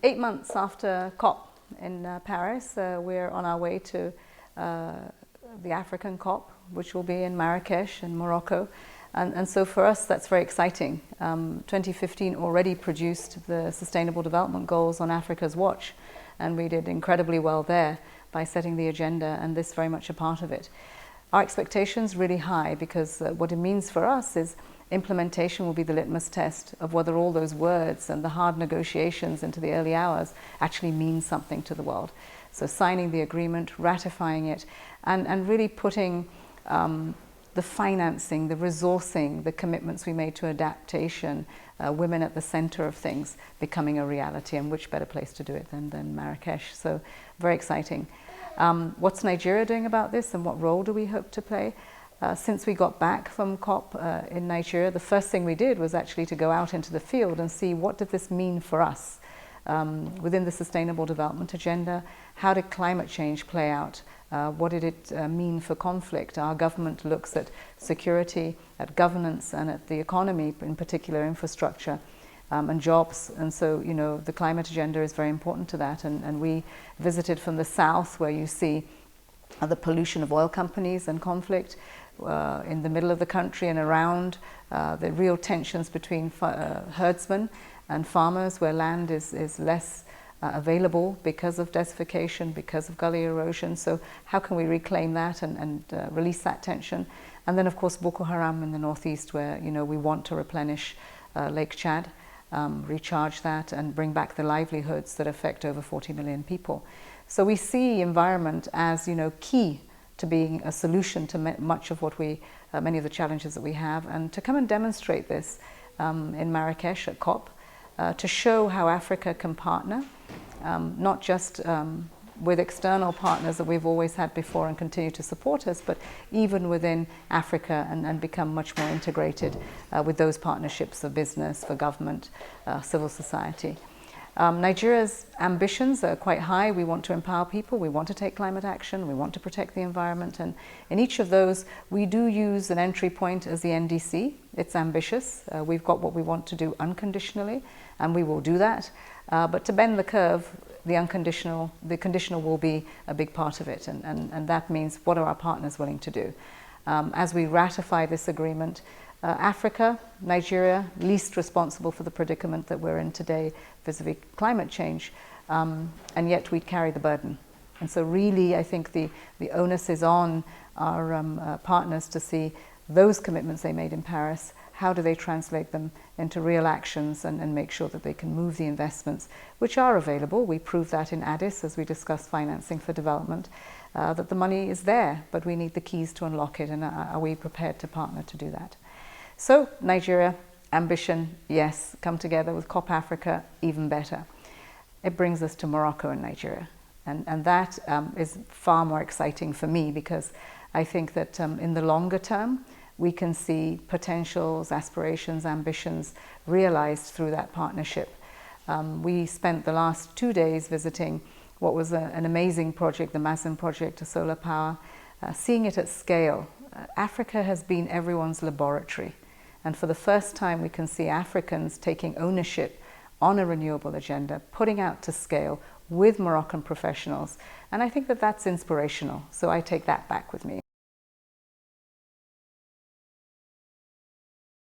8 months after COP in Paris, we're on our way to the African COP, which will be in Marrakech in Morocco. And so for us, that's very exciting. 2015 already produced the Sustainable Development Goals on Africa's watch, and we did incredibly well there by setting the agenda, and this very much a part of it. Our expectations really high because what it means for us is implementation will be the litmus test of whether all those words and the hard negotiations into the early hours actually mean something to the world. So signing the agreement, ratifying it, and really putting the financing, the resourcing, the commitments we made to adaptation, women at the center of things becoming a reality, and which better place to do it than Marrakech. So very exciting. What's Nigeria doing about this, and what role do we hope to play? Since we got back from COP in Nigeria, the first thing we did was actually to go out into the field and see what did this mean for us within the Sustainable Development Agenda. How did climate change play out? What did it mean for conflict? Our government looks at security, at governance, and at the economy, in particular infrastructure and jobs. And so, you know, the climate agenda is very important to that. And we visited from the south, where you see the pollution of oil companies and conflict, in the middle of the country and around, the real tensions between herdsmen and farmers, where land is less available because of desertification, because of gully erosion. So how can we reclaim that and release that tension? And then of course Boko Haram in the northeast, where, you know, we want to replenish Lake Chad, recharge that, and bring back the livelihoods that affect over 40 million people. So we see environment as, you know, key to being a solution to much of what many of the challenges that we have, and to come and demonstrate this in Marrakech at COP, to show how Africa can partner, not just with external partners that we've always had before and continue to support us, but even within Africa, and become much more integrated with those partnerships for business, for government, civil society. Nigeria's ambitions are quite high. We want to empower people, we want to take climate action, we want to protect the environment, and in each of those we do use an entry point as the NDC. It's ambitious. We've got what we want to do unconditionally, and we will do that. But to bend the curve, the conditional will be a big part of it, and that means what are our partners willing to do? As we ratify this agreement, Africa, Nigeria, least responsible for the predicament that we're in today vis-a-vis climate change, and yet we carry the burden. And so really, I think the onus is on our partners to see those commitments they made in Paris. How do they translate them into real actions, and make sure that they can move the investments which are available? We proved that in Addis, as we discussed financing for development, that the money is there, but we need the keys to unlock it, and are we prepared to partner to do that? So Nigeria, ambition, yes. Come together with COP Africa, even better. It brings us to Morocco and Nigeria, and that is far more exciting for me, because I think that in the longer term we can see potentials, aspirations, ambitions realized through that partnership. We spent the last 2 days visiting what was an amazing project, the Mazen project, a solar power, seeing it at scale. Africa has been everyone's laboratory, and for the first time we can see Africans taking ownership on a renewable agenda, putting out to scale with Moroccan professionals, and I think that that's inspirational. So I take that back with me.